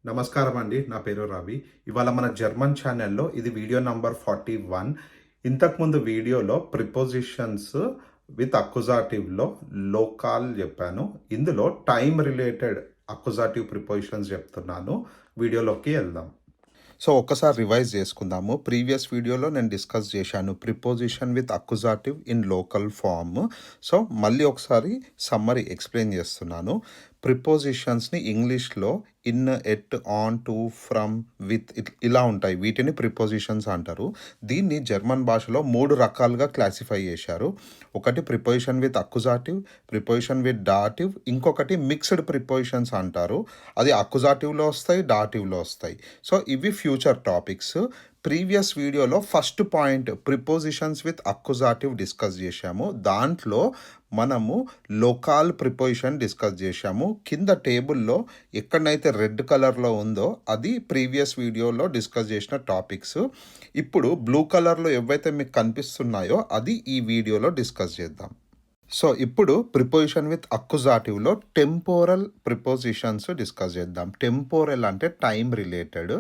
నమస్కారం అండి. నా పేరు రవి. ఇవాళ మన జర్మన్ ఛానెల్‌లో ఇది వీడియో నంబర్ 41. ఇంతకుముందు వీడియోలో ప్రిపోజిషన్స్ విత్ అక్యుజాటివ్‌లో లోకాల్ చెప్పాను. ఇందులో టైమ్ రిలేటెడ్ అక్యుజాటివ్ ప్రిపోజిషన్స్ చెప్తున్నాను. వీడియోలోకి వెళ్దాం. సో ఒక్కసారి రివైజ్ చేసుకుందాము. ప్రీవియస్ వీడియోలో నేను డిస్కస్ చేశాను preposition with accusative in local form. So మళ్ళీ ఒకసారి సమ్మరీ ఎక్స్ప్లెయిన్ చేస్తున్నాను. ప్రిపోజిషన్స్ని ఇంగ్లీష్లో in, at, on, to, from, with ఇలా ఉంటాయి. వీటిని ప్రిపోజిషన్స్ అంటారు. దీన్ని జర్మన్ భాషలో 3 రకాలుగా క్లాసిఫై చేశారు. ఒకటి ప్రిపోజిషన్ విత్ అక్యుజాటివ్, ప్రిపోజిషన్ విత్ డాటివ్, ఇంకొకటి మిక్స్డ్ ప్రిపోజిషన్స్ అంటారు. అది అక్యుజాటివ్లో వస్తాయి, డాటివ్లో వస్తాయి. సో ఇవి ఫ్యూచర్ టాపిక్స్. ప్రీవియస్ వీడియోలో first point prepositions with accusative discuss చేశాము. దాంట్లో మనము లోకాల్ ప్రిపోజిషన్ డిస్కస్ చేశాము. కింద టేబుల్లో ఎక్కడనైతే రెడ్ కలర్లో ఉందో అది ప్రీవియస్ వీడియోలో డిస్కస్ చేసిన టాపిక్స్. ఇప్పుడు బ్లూ కలర్లో ఏవైతే మీకు కనిపిస్తున్నాయో అది ఈ వీడియోలో డిస్కస్ చేద్దాం. సో ఇప్పుడు ప్రిపోజిషన్ విత్ అక్యుజాటివ్లో టెంపోరల్ ప్రిపోజిషన్స్ డిస్కస్ చేద్దాం. టెంపోరల్ అంటే టైం రిలేటెడ్.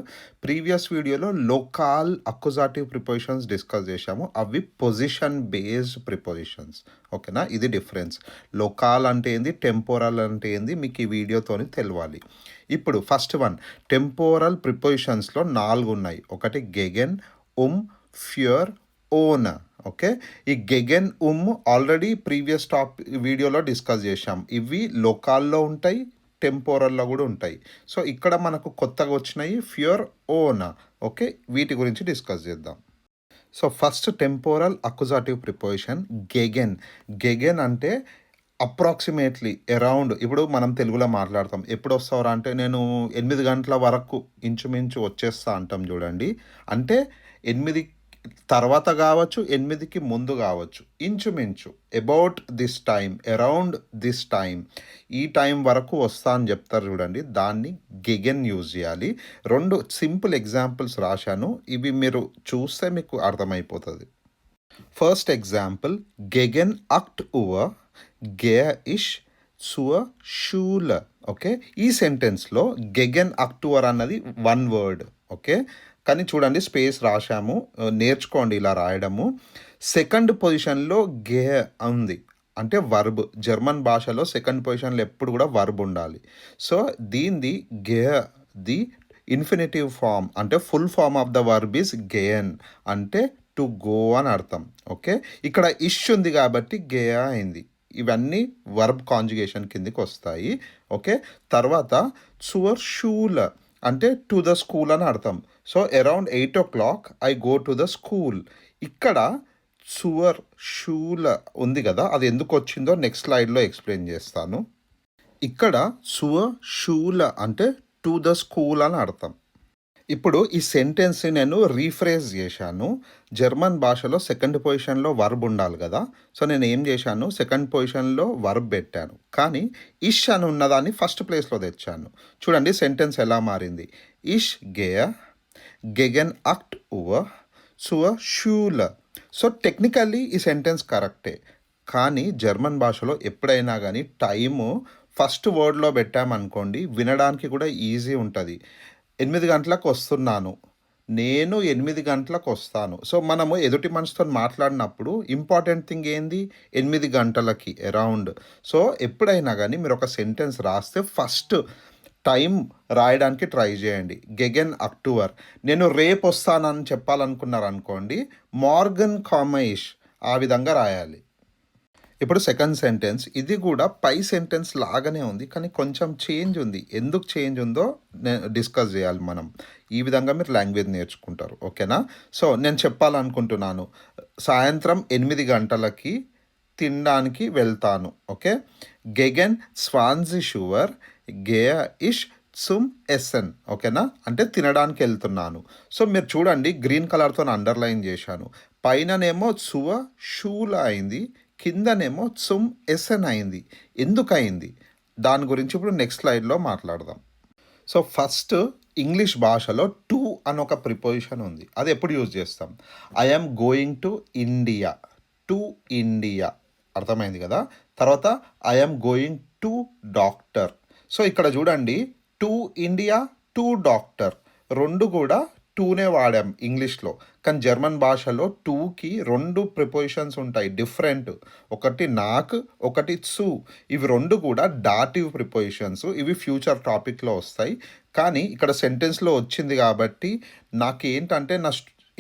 ప్రీవియస్ వీడియోలో లోకాల్ అక్యుజాటివ్ ప్రిపోజిషన్స్ డిస్కస్ చేశాము. అవి పొజిషన్ బేస్డ్ ప్రిపోజిషన్స్. ఓకేనా, ఇది డిఫరెన్స్. లోకాల్ అంటే ఏంది, టెంపోరల్ అంటే ఏంది మీకు ఈ వీడియోతోని తెలవాలి. ఇప్పుడు ఫస్ట్ వన్, టెంపోరల్ ప్రిపోజిషన్స్లో 4 ఉన్నాయి. ఒకటి గెగెన్, ఫ్యూర్, ఓన్. ఓకే, ఈ గెగెన్, ఆల్రెడీ ప్రీవియస్ వీడియోలో డిస్కస్ చేశాం. ఇవి లోకాల్లో ఉంటాయి, టెంపోరల్లో కూడా ఉంటాయి. సో ఇక్కడ మనకు కొత్తగా వచ్చినాయి ఫ్యూర్, ఓన్. ఓకే, వీటి గురించి డిస్కస్ చేద్దాం. So first temporal accusative preposition గెగెన్. గెగెన్ అంటే అప్రాక్సిమేట్లీ అరౌండ్. ఇప్పుడు మనం తెలుగులో మాట్లాడతాం. ఎప్పుడు వస్తావురా అంటే నేను 8 గంటల వరకు ఇంచుమించు వచ్చేస్తా అంటాం చూడండి. అంటే 8 తర్వాత కావచ్చు, 8కి ముందు కావచ్చు, ఇంచుమించు about this time, around this time, ఈ టైం వరకు వస్తా అని చెప్తారు చూడండి. దాన్ని గెగెన్ యూజ్ చేయాలి. 2 సింపుల్ ఎగ్జాంపుల్స్ రాశాను. ఇవి మీరు చూస్తే మీకు అర్థమైపోతుంది. ఫస్ట్ ఎగ్జాంపుల్, గెగెన్ అక్ట్ ఉవర్ గే ఇష్ సువర్ షూల. ఓకే, ఈ సెంటెన్స్లో గెగెన్ అక్టువర్ అన్నది 1 వర్డ్. ఓకే, కానీ చూడండి స్పేస్ రాశాము. నేర్చుకోండి ఇలా రాయడము. సెకండ్ పొజిషన్లో గే ఉంది అంటే వర్బ్. జర్మన్ భాషలో సెకండ్ పొజిషన్లో ఎప్పుడు కూడా వర్బ్ ఉండాలి. సో దీనిది గే ది ఇన్ఫినిటివ్ ఫామ్, అంటే full form of the verb is గేయన్, అంటే టు గో అని అర్థం. ఓకే, ఇక్కడ ఇష్ ఉంది కాబట్టి గే అయింది. ఇవన్నీ వర్బ్ కాంజుగేషన్ కిందికి వస్తాయి. ఓకే, తర్వాత సువర్ షూల అంటే టు ద స్కూల్ అని అర్థం. So around 8 o'clock I go to the school. ఇక్కడ సువర్ షూల ఉంది కదా, అది ఎందుకు వచ్చిందో నెక్స్ట్ స్లైడ్లో ఎక్స్ప్లెయిన్ చేస్తాను. ఇక్కడ సువర్ షూల అంటే టు ద స్కూల్ అని అర్థం. ఇప్పుడు ఈ సెంటెన్స్ని నేను రీఫ్రేజ్ చేశాను. జర్మన్ భాషలో సెకండ్ పొజిషన్లో వర్బ్ ఉండాలి కదా. సో నేను ఏం చేశాను, సెకండ్ పొజిషన్లో వర్బ్ పెట్టాను, కానీ ఇష్ అని ఉన్నదాన్ని ఫస్ట్ ప్లేస్లో తెచ్చాను. చూడండి సెంటెన్స్ ఎలా మారింది. ఇష్ గెగెన్ అక్ట్ ఉవర్ సువర్ షూల. సో టెక్నికల్లీ ఈ సెంటెన్స్ కరెక్టే, కానీ జర్మన్ భాషలో ఎప్పుడైనా కానీ టైము ఫస్ట్ వర్డ్లో పెట్టామనుకోండి వినడానికి కూడా ఈజీ ఉంటుంది. 8 గంటలకు వస్తున్నాను, నేను 8 గంటలకు వస్తాను. సో మనము ఎదుటి మనిషితో మాట్లాడినప్పుడు ఇంపార్టెంట్ థింగ్ ఏంది, 8 గంటలకి అరౌండ్. సో ఎప్పుడైనా కానీ మీరు ఒక సెంటెన్స్ రాస్తే ఫస్ట్ టైం రాయడానికి ట్రై చేయండి. గెగెన్ అక్టువర్, నేను రేపు వస్తానని చెప్పాలనుకున్నారు అనుకోండి, మార్గన్ కామైష్, ఆ విధంగా రాయాలి. ఇప్పుడు సెకండ్ సెంటెన్స్, ఇది కూడా పై సెంటెన్స్ లాగానే ఉంది, కానీ కొంచెం చేంజ్ ఉంది. ఎందుకు చేంజ్ ఉందో డిస్కస్ చేయాలి మనం. ఈ విధంగా మీరు లాంగ్వేజ్ నేర్చుకుంటారు. ఓకేనా, సో నేను చెప్పాలనుకుంటున్నాను సాయంత్రం 8 గంటలకి తినడానికి వెళ్తాను. ఓకే, గెగెన్ స్వాన్జీ షువర్ గే ఇష్ సుమ్ ఎస్ఎన్. ఓకేనా, అంటే తినడానికి వెళ్తున్నాను. సో మీరు చూడండి గ్రీన్ కలర్తో అండర్లైన్ చేశాను. పైననేమో సువ షూల అయింది, కిందనేమో సుమ్ ఎస్ఎన్ అయింది. ఎందుకు అయింది దాని గురించి ఇప్పుడు నెక్స్ట్ స్లైడ్లో మాట్లాడదాం. సో ఫస్ట్ ఇంగ్లీష్ భాషలో టు అని ఒక ప్రిపోజిషన్ ఉంది. అది ఎప్పుడు యూజ్ చేస్తాం, I'm going to India, to India, అర్థమైంది కదా. తర్వాత I'm going to doctor. So ఇక్కడ చూడండి టు ఇండియా, టు డాక్టర్, రెండు కూడా టూనే వాడాం ఇంగ్లీష్లో. కానీ జర్మన్ భాషలో టూకి రెండు ప్రిపోజిషన్స్ ఉంటాయి డిఫరెంట్. ఒకటి నాక్, ఒకటి సు. ఇవి రెండు కూడా డాటివ్ ప్రిపోజిషన్స్. ఇవి ఫ్యూచర్ టాపిక్లో వస్తాయి. కానీ ఇక్కడ సెంటెన్స్లో వచ్చింది కాబట్టి నాకు ఏంటంటే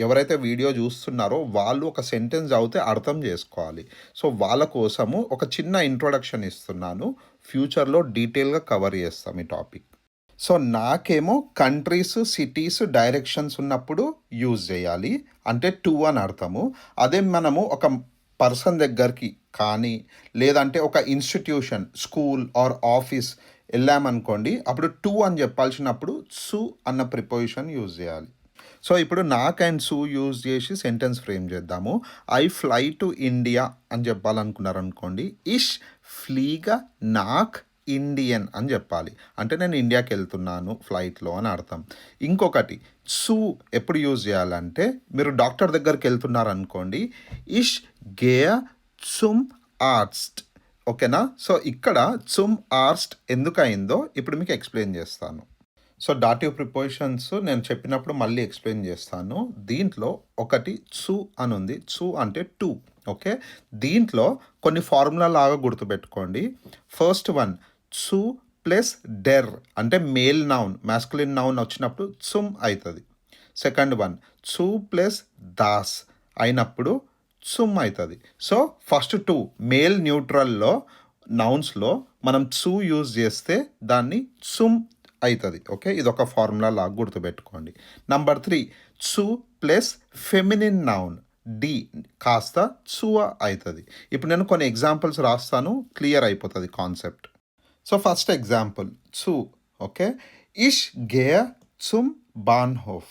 ఎవరైతే వీడియో చూస్తున్నారో వాళ్ళు ఒక సెంటెన్స్ చదివితే అర్థం చేసుకోవాలి. సో వాళ్ళ కోసము ఒక చిన్న ఇంట్రొడక్షన్ ఇస్తున్నాను. ఫ్యూచర్లో డీటెయిల్గా కవర్ చేస్తాం ఈ టాపిక్. సో నాకేమో కంట్రీస్, సిటీస్, డైరెక్షన్స్ ఉన్నప్పుడు యూజ్ చేయాలి, అంటే టు అని అర్థము. అదే మనము ఒక పర్సన్ దగ్గరికి కానీ లేదంటే ఒక ఇన్స్టిట్యూషన్, స్కూల్ ఆర్ ఆఫీస్ వెళ్ళామనుకోండి, అప్పుడు టు అని చెప్పాల్సినప్పుడు సు అన్న ప్రిపోజిషన్ యూజ్ చేయాలి. సో ఇప్పుడు నాక్ అండ్ సు యూజ్ చేసి సెంటెన్స్ ఫ్రేమ్ చేద్దాము. ఐ ఫ్లై టు ఇండియా అని చెప్పాలనుకున్నారనుకోండి, ఇష్ ఫ్లీగా నాక్ ఇండియన్ అని చెప్పాలి. అంటే నేను ఇండియాకి వెళ్తున్నాను ఫ్లైట్లో అని అర్థం. ఇంకొకటి సు ఎప్పుడు యూజ్ చేయాలంటే, మీరు డాక్టర్ దగ్గరికి వెళ్తున్నారనుకోండి, ఇష్ గేయ చుమ్ ఆర్స్ట్. ఓకేనా? సో ఇక్కడ చుమ్ ఆర్స్ట్ ఎందుకు అయిందో ఇప్పుడు మీకు ఎక్స్ప్లెయిన్ చేస్తాను. సో డాటివ్ ప్రిపోజిషన్స్ నేను చెప్పినప్పుడు మళ్ళీ ఎక్స్ప్లెయిన్ చేస్తాను. దీంట్లో ఒకటి సు అని ఉంది. సు అంటే టూ. ఓకే, దీంట్లో కొన్ని ఫార్ములా లాగా గుర్తుపెట్టుకోండి. ఫస్ట్ వన్ సు ప్లస్ డెర్ అంటే మేల్ నౌన్, మాస్కులిన్ నౌన్ వచ్చినప్పుడు చుమ్ అవుతుంది. సెకండ్ వన్ సు ప్లస్ దాస్ అయినప్పుడు చుమ్ అవుతుంది. సో ఫస్ట్ టూ మేల్ న్యూట్రల్లో నౌన్స్లో మనం సు యూజ్ చేస్తే దాన్ని చుమ్ అవుతుంది. ఓకే, ఇది ఒక ఫార్ములా లాగా గుర్తుపెట్టుకోండి. నంబర్ 3 సు ప్లస్ ఫెమినిన్ నౌన్ డి కాస్త చువ అవుతుంది. ఇప్పుడు నేను కొన్ని ఎగ్జాంపుల్స్ రాస్తాను, క్లియర్ అయిపోతుంది కాన్సెప్ట్. సో ఫస్ట్ ఎగ్జాంపుల్ సు. ఓకే, ఇష్ గేయ చుమ్ బాన్హోఫ్.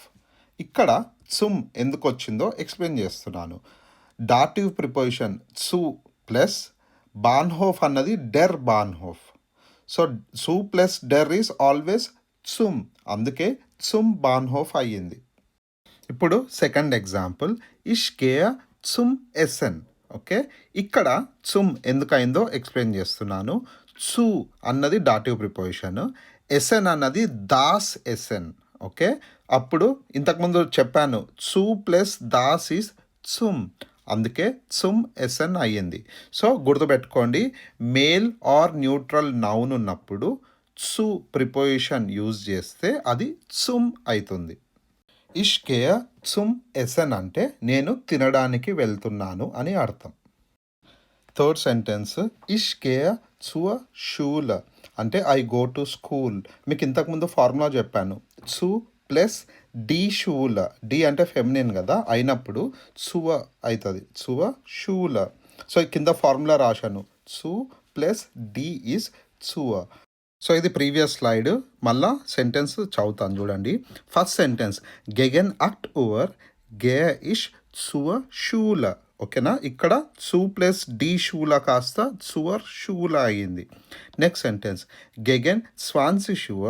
ఇక్కడ చుమ్ ఎందుకు వచ్చిందో ఎక్స్ప్లెయిన్ చేస్తున్నాను. డాటివ్ ప్రిపోజిషన్ సు ప్లస్ బాన్హోఫ్ అన్నది డెర్ బాన్హోఫ్. సో సు ప్లస్ డెర్ ఈస్ ఆల్వేస్ చుమ్, అందుకే చుమ్ బాన్హోఫ్ అయ్యింది. ఇప్పుడు సెకండ్ ఎగ్జాంపుల్ ఇష్ గేయ చుమ్ ఎసెన్. ఓకే, ఇక్కడ చుమ్ ఎందుకు అయిందో ఎక్స్ప్లెయిన్ చేస్తున్నాను. సు అన్నది డాటివ్ ప్రిపోజిషన్, ఎసెన్ అన్నది దాస్ ఎసెన్. ఓకే, అప్పుడు ఇంతకుముందు చెప్పాను సు ప్లస్ దాస్ ఈస్ చుమ్, అందుకే చుమ్ ఎసెన్ అయ్యింది. సో గుర్తుపెట్టుకోండి, మేల్ ఆర్ న్యూట్రల్ నౌన్ ఉన్నప్పుడు సు ప్రిపోజిషన్ యూజ్ చేస్తే అది చుమ్ అవుతుంది. ఇష్ గేయ చుమ్ ఎసెన్ అంటే నేను తినడానికి వెళ్తున్నాను అని అర్థం. థర్డ్ సెంటెన్స్ ఇష్ గేయ చువ షూల అంటే ఐ గో టు స్కూల్. మీకు ఇంతకుముందు ఫార్ములా చెప్పాను, సు ప్లస్ డి షూల. డి అంటే ఫెమినిన్ కదా, అయినప్పుడు చువ అవుతుంది, చువ షూల. సో కింద ఫార్ములా రాశాను, సు ప్లస్ డి ఈజ్ చువ. సో ఇది ప్రీవియస్ స్లైడ్, మళ్ళా సెంటెన్స్ చదువుతాను చూడండి. ఫస్ట్ సెంటెన్స్ గెగెన్ అక్ట్ ఓవర్ గే ఇష్ చువ షూల. ఓకేనా, ఇక్కడ సు ప్లస్ డి షూల కాస్త చువర్ షూల అయ్యింది. నెక్స్ట్ సెంటెన్స్ గెగెన్ స్వాన్సి షువ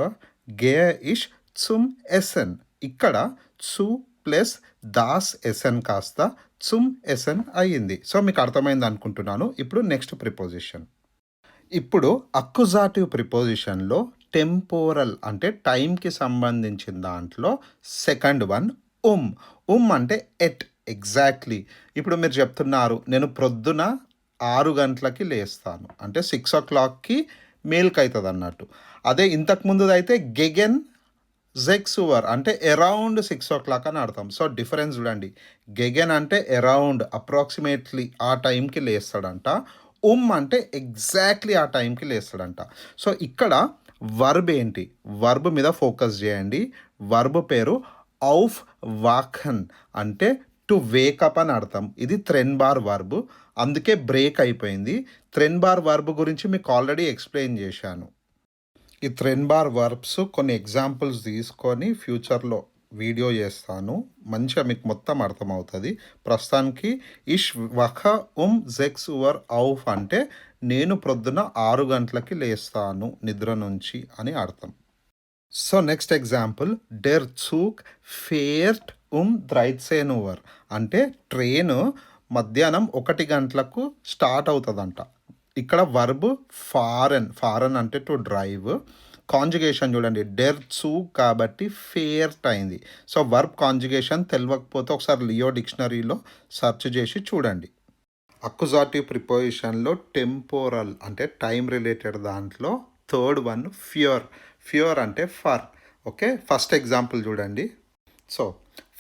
గే ఇష్ చుమ్ ఎసెన్. ఇక్కడ సు ప్లస్ దాస్ ఎసెన్ కాస్త చుమ్ ఎసెన్ అయ్యింది. సో మీకు అర్థమైంది అనుకుంటున్నాను. ఇప్పుడు నెక్స్ట్ ప్రిపోజిషన్. ఇప్పుడు అక్యుజాటివ్ ప్రిపోజిషన్లో టెంపోరల్ అంటే టైంకి సంబంధించిన దాంట్లో సెకండ్ వన్ ఉమ్ అంటే ఎట్, ఎగ్జాక్ట్లీ. ఇప్పుడు మీరు చెప్తున్నారు నేను ప్రొద్దున 6 గంటలకి లేస్తాను అంటే 6 o'clockకి మేల్క్ అవుతుంది అన్నట్టు. అదే ఇంతకుముందు అయితే గెగెన్ జెక్సువర్ అంటే అరౌండ్ 6 o'clock అని అర్థం. సో డిఫరెన్స్ చూడండి, గెగెన్ అంటే అరౌండ్ అప్రాక్సిమేట్లీ ఆ టైంకి లేస్తాడంట, అంటే ఎగ్జాక్ట్లీ ఆ టైంకి లేస్తాడంట. సో ఇక్కడ వర్బ్ ఏంటి, వర్బ్ మీద ఫోకస్ చేయండి. వర్బ్ పేరు ఔఫ్ వాఖన్ అంటే టు వేకప్ అని అర్థం. ఇది త్రెన్బార్ వర్బ్, అందుకే బ్రేక్ అయిపోయింది. త్రెన్బార్ వర్బ్ గురించి మీకు ఆల్రెడీ ఎక్స్ప్లెయిన్ చేశాను. ఈ త్రెన్బార్ వర్బ్స్ కొన్ని ఎగ్జాంపుల్స్ తీసుకొని ఫ్యూచర్లో వీడియో చేస్తాను, మంచిగా మీకు మొత్తం అర్థమవుతుంది. ప్రస్తుతానికి ఇష్ వఖ జెక్స్ ఉవర్ ఔఫ్ అంటే నేను ప్రొద్దున 6 గంటలకి లేస్తాను నిద్ర నుంచి అని అర్థం. సో నెక్స్ట్ ఎగ్జాంపుల్ డెర్ జూగ్ ఫేర్ట్ డ్రైట్సేనువర్ అంటే ట్రైన్ మధ్యాహ్నం 1 గంటలకు స్టార్ట్ అవుతుందంట. ఇక్కడ వర్బ్ ఫారెన్ అంటే టు డ్రైవ్, కాంజుగేషన్ చూడండి, డెర్సు కాబట్టి ఫేర్ట్ అయింది. సో వర్బ్ కాంజుగేషన్ తెలియకపోతే ఒకసారి లియో డిక్షనరీలో సెర్చ్ చేసి చూడండి. అక్యుజాటివ్ ప్రిపోజిషన్లో టెంపోరల్ అంటే టైం రిలేటెడ్ దాంట్లో థర్డ్ వన్ ఫ్యూర్. ఫ్యూర్ అంటే ఫర్. ఓకే, ఫస్ట్ ఎగ్జాంపుల్ చూడండి. సో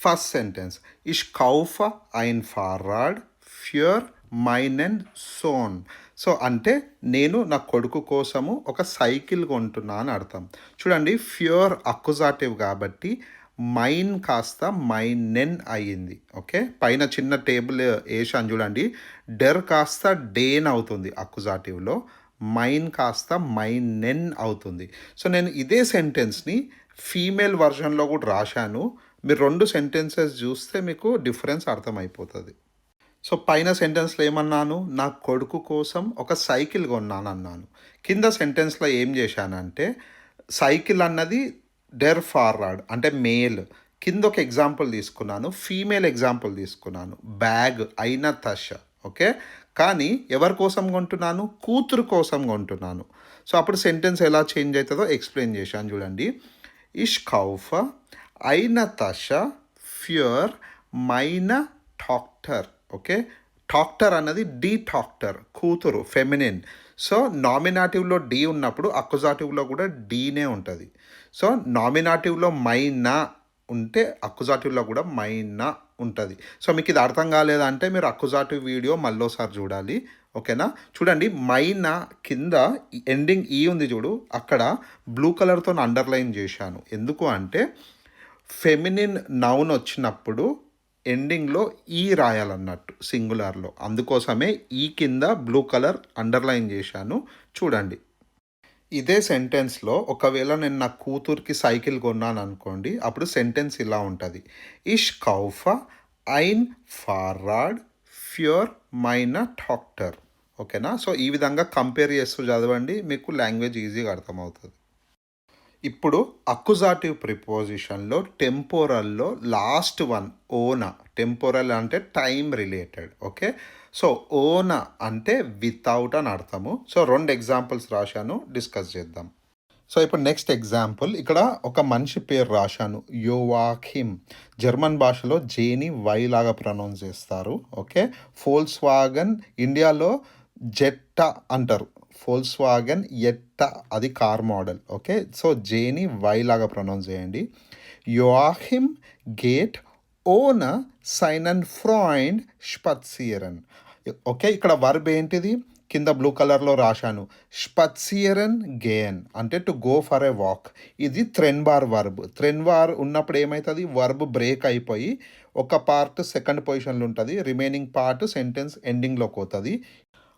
ఫస్ట్ సెంటెన్స్, ఇష్ కౌఫ ఐన్ ఫార్రాడ్ ఫ్యూర్ మైనెన్ సోన్. సో అంటే నేను నా కొడుకు కోసము ఒక సైకిల్ కొంటున్నా అని అర్థం. చూడండి, ఫ్యూర్ అక్యుజాటివ్ కాబట్టి మైన్ కాస్త మైనెన్ అయ్యింది. ఓకే, పైన చిన్న టేబుల్ వేసాను చూడండి, డెర్ కాస్త డేన్ అవుతుంది అక్యుజాటివ్లో, మైన్ కాస్త మైనెన్ అవుతుంది. సో నేను ఇదే సెంటెన్స్ని ఫీమేల్ వర్షన్లో కూడా రాశాను. మీరు రెండు సెంటెన్సెస్ చూస్తే మీకు డిఫరెన్స్ అర్థమైపోతుంది. సో పైన సెంటెన్స్లో ఏమన్నాను, నా కొడుకు కోసం ఒక సైకిల్ కొన్నాను అన్నాను. కింద సెంటెన్స్లో ఏం చేశానంటే సైకిల్ అన్నది డెర్ ఫార్వర్డ్ అంటే మేల్. కింద ఒక ఎగ్జాంపుల్ తీసుకున్నాను, ఫీమేల్ ఎగ్జాంపుల్ తీసుకున్నాను, బ్యాగ్ అయిన తష. ఓకే, కానీ ఎవరి కోసం కొంటున్నాను, కూతురు కోసం కొంటున్నాను. సో అప్పుడు సెంటెన్స్ ఎలా చేంజ్ అవుతుందో ఎక్స్ప్లెయిన్ చేశాను చూడండి. ఇష్ కౌఫ అయిన తష ఫ్యూర్ మైన టాక్టర్. ఓకే, టాక్టర్ అన్నది డి టాక్టర్, కూతురు, ఫెమినిన్. సో నామినాటివ్లో డి ఉన్నప్పుడు అక్యుజాటివ్లో కూడా డీనే ఉంటుంది. సో నామినాటివ్లో మైనా ఉంటే అక్యుజాటివ్లో కూడా మైనా ఉంటుంది. సో మీకు ఇది అర్థం కాలేదంటే మీరు అక్యుజాటివ్ వీడియో మళ్ళోసారి చూడాలి. ఓకేనా, చూడండి, మైనా కింద ఎండింగ్ ఈ ఉంది చూడు, అక్కడ బ్లూ కలర్తో అండర్లైన్ చేశాను. ఎందుకు అంటే ఫెమినిన్ నౌన్ వచ్చినప్పుడు ఎండింగ్లో ఈ రాయాలన్నట్టు సింగులర్లో, అందుకోసమే ఈ కింద బ్లూ కలర్ అండర్లైన్ చేశాను చూడండి. ఇదే సెంటెన్స్లో ఒకవేళ నేను నా కూతురికి సైకిల్ కొన్నాను అనుకోండి, అప్పుడు సెంటెన్స్ ఇలా ఉంటుంది, ఇష్ కౌఫ ఐన్ ఫార్రాడ్ ఫ్యూర్ మైన టాక్టర్. ఓకేనా, సో ఈ విధంగా కంపేర్ చేస్తూ చదవండి, మీకు లాంగ్వేజ్ ఈజీగా అర్థమవుతుంది. ఇప్పుడు అక్యుజాటివ్ ప్రిపోజిషన్లో టెంపోరల్లో లాస్ట్ వన్ ఓన. టెంపోరల్ అంటే టైం రిలేటెడ్. ఓకే, సో ఓన అంటే వితౌట్ అని అర్థము. సో రెండు ఎగ్జాంపుల్స్ రాశాను, డిస్కస్ చేద్దాం. సో ఇప్పుడు నెక్స్ట్ ఎగ్జాంపుల్, ఇక్కడ ఒక మనిషి పేరు రాశాను, యోవాకిమ్. జర్మన్ భాషలో జేని వై లాగా ప్రొనౌన్స్ చేస్తారు. ఓకే, ఫోల్క్స్వాగన్ ఇండియాలో జెట్టా అంటారు, ఫోల్క్స్వాగన్ ఎట్టా అది కార్ మోడల్. ఓకే, సో జేని వై లాగా ప్రొనౌన్స్ చేయండి. యోవాకిమ్ గేట్ ఓన సైనన్ ఫ్రాయిండ్ స్పత్సియరన్. ఓకే, ఇక్కడ వర్బ్ ఏంటిది, కింద బ్లూ కలర్లో రాశాను, స్పత్సియరన్ గేన్ అంటే to go for a walk. ఇది త్రెన్బార్ వర్బ్. త్రెన్బార్ ఉన్నప్పుడు ఏమవుతుంది, వర్బ్ బ్రేక్ అయిపోయి ఒక పార్ట్ సెకండ్ పొజిషన్లో ఉంటుంది, రిమైనింగ్ పార్ట్ సెంటెన్స్ ఎండింగ్లోకి పోతుంది.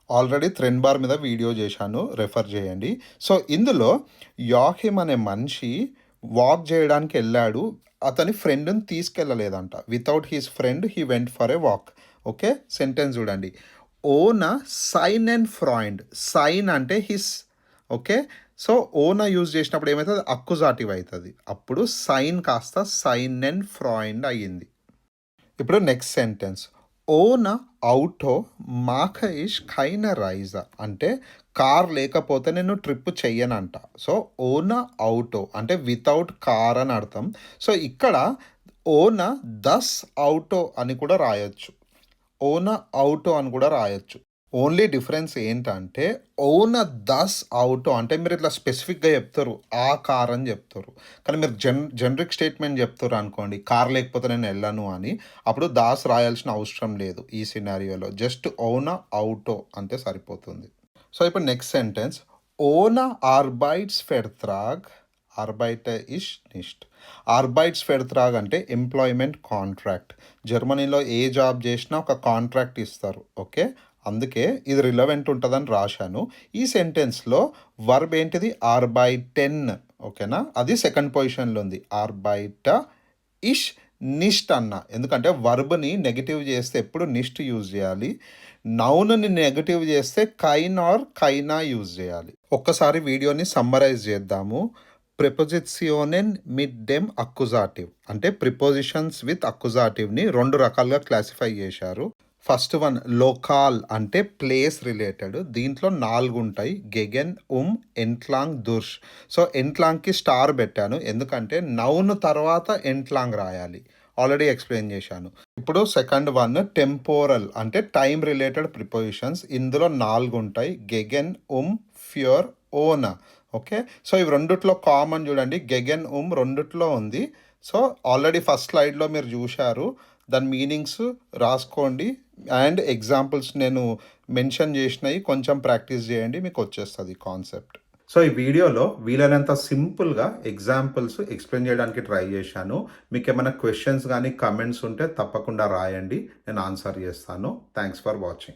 ఆల్రెడీ థ్రెన్ బార్ మీద వీడియో చేశాను, రెఫర్ చేయండి. సో ఇందులో యాహిమ్ అనే మనిషి వాక్ చేయడానికి వెళ్ళాడు, అతని ఫ్రెండ్ని తీసుకెళ్ళలేదంట. Without his friend he went for a walk. Okay, sentence చూడండి, ఓన సైన్ అండ్ ఫ్రాయిండ్. సైన్ అంటే హిస్. ఓకే, సో ఓన యూజ్ చేసినప్పుడు ఏమవుతుంది, అక్యుజాటివ్ అవుతుంది. అప్పుడు సైన్ కాస్త సైన్ అండ్ ఫ్రాయిండ్ అయ్యింది. ఇప్పుడు నెక్స్ట్ సెంటెన్స్, ఓన అవుటో మాక ఇష్ కైన రైజా అంటే కార్ లేకపోతే నేను ట్రిప్ చెయ్యనంట. సో ఓన అవుటో అంటే వితౌట్ కార్ అని అర్థం. సో ఇక్కడ ఓన దస్ అవుటో అని కూడా రాయొచ్చు, ఓన అవుటో అని కూడా రాయొచ్చు. ఓన్లీ డిఫరెన్స్ ఏంటంటే ఓన దస్ అవుటో అంటే మీరు ఇట్లా స్పెసిఫిక్గా చెప్తారు, ఆ కార్ అని చెప్తారు. కానీ మీరు జనరిక్ స్టేట్మెంట్ చెప్తారు అనుకోండి, కార్ లేకపోతే నేను వెళ్ళను అని, అప్పుడు దాస్ రాయాల్సిన అవసరం లేదు. ఈ సినారియోలో జస్ట్ ఓన అవుటో అంటే సరిపోతుంది. సో ఇప్పుడు నెక్స్ట్ సెంటెన్స్, ఓన ఆర్బైట్స్ ఫెర్త్రాగ్ ఆర్బైటర్ ఇష్ నిష్ట్. ఆర్బైట్స్ ఫెర్త్రాగ్ అంటే ఎంప్లాయ్మెంట్ కాంట్రాక్ట్. జర్మనీలో ఏ జాబ్ చేసినా ఒక కాంట్రాక్ట్ ఇస్తారు. ఓకే, అందుకే ఇది రిలవెంట్ ఉంటుందని రాశాను. ఈ సెంటెన్స్లో వర్బ్ ఏంటిది, ఆర్బైటెన్. ఓకేనా, అది సెకండ్ పొజిషన్లో ఉంది. ఆర్బైట ఇష్ నిష్ట్ అన్న, ఎందుకంటే వర్బ్ని నెగిటివ్ చేస్తే ఎప్పుడు నిష్ట్ యూజ్ చేయాలి, నౌన్ని నెగిటివ్ చేస్తే కైన్ ఆర్ కైనా యూజ్ చేయాలి. ఒక్కసారి వీడియోని సమ్మరైజ్ చేద్దాము. ప్రిపోజిషనెన్ మిడ్ డెమ్ అక్యుజాటివ్ అంటే ప్రిపోజిషన్స్ విత్ అక్యుజాటివ్ని రెండు రకాలుగా క్లాసిఫై చేశారు. ఫస్ట్ వన్ లోకాల్ అంటే ప్లేస్ రిలేటెడ్. దీంట్లో 4 ఉంటాయి. గెగెన్, ఎంట్లాంగ్, దుర్ష్. సో ఎంట్లాంగ్కి స్టార్ పెట్టాను ఎందుకంటే నౌన్ తర్వాత ఎంట్లాంగ్ రాయాలి. ఆల్రెడీ ఎక్స్ప్లెయిన్ చేశాను. ఇప్పుడు సెకండ్ వన్ టెంపోరల్ అంటే టైం రిలేటెడ్ ప్రిపోజిషన్స్. ఇందులో 4 ఉంటాయి. గెగెన్, ఫ్యూర్, ఓన్. ఓకే, సో ఇవి రెండిట్లో కామన్ చూడండి. గెగెన్, రెండిట్లో ఉంది. సో ఆల్రెడీ ఫస్ట్ స్లైడ్లో మీరు చూశారు. దాని మీనింగ్స్ రాసుకోండి అండ్ ఎగ్జాంపుల్స్ నేను మెన్షన్ చేసినవి కొంచెం ప్రాక్టీస్ చేయండి, మీకు వచ్చేస్తుంది కాన్సెప్ట్. సో ఈ వీడియోలో వీలైనంత సింపుల్గా ఎగ్జాంపుల్స్ ఎక్స్ప్లెయిన్ చేయడానికి ట్రై చేశాను. మీకు ఏమైనా క్వశ్చన్స్ కానీ కమెంట్స్ ఉంటే తప్పకుండా రాయండి, నేను ఆన్సర్ చేస్తాను. Thanks for watching.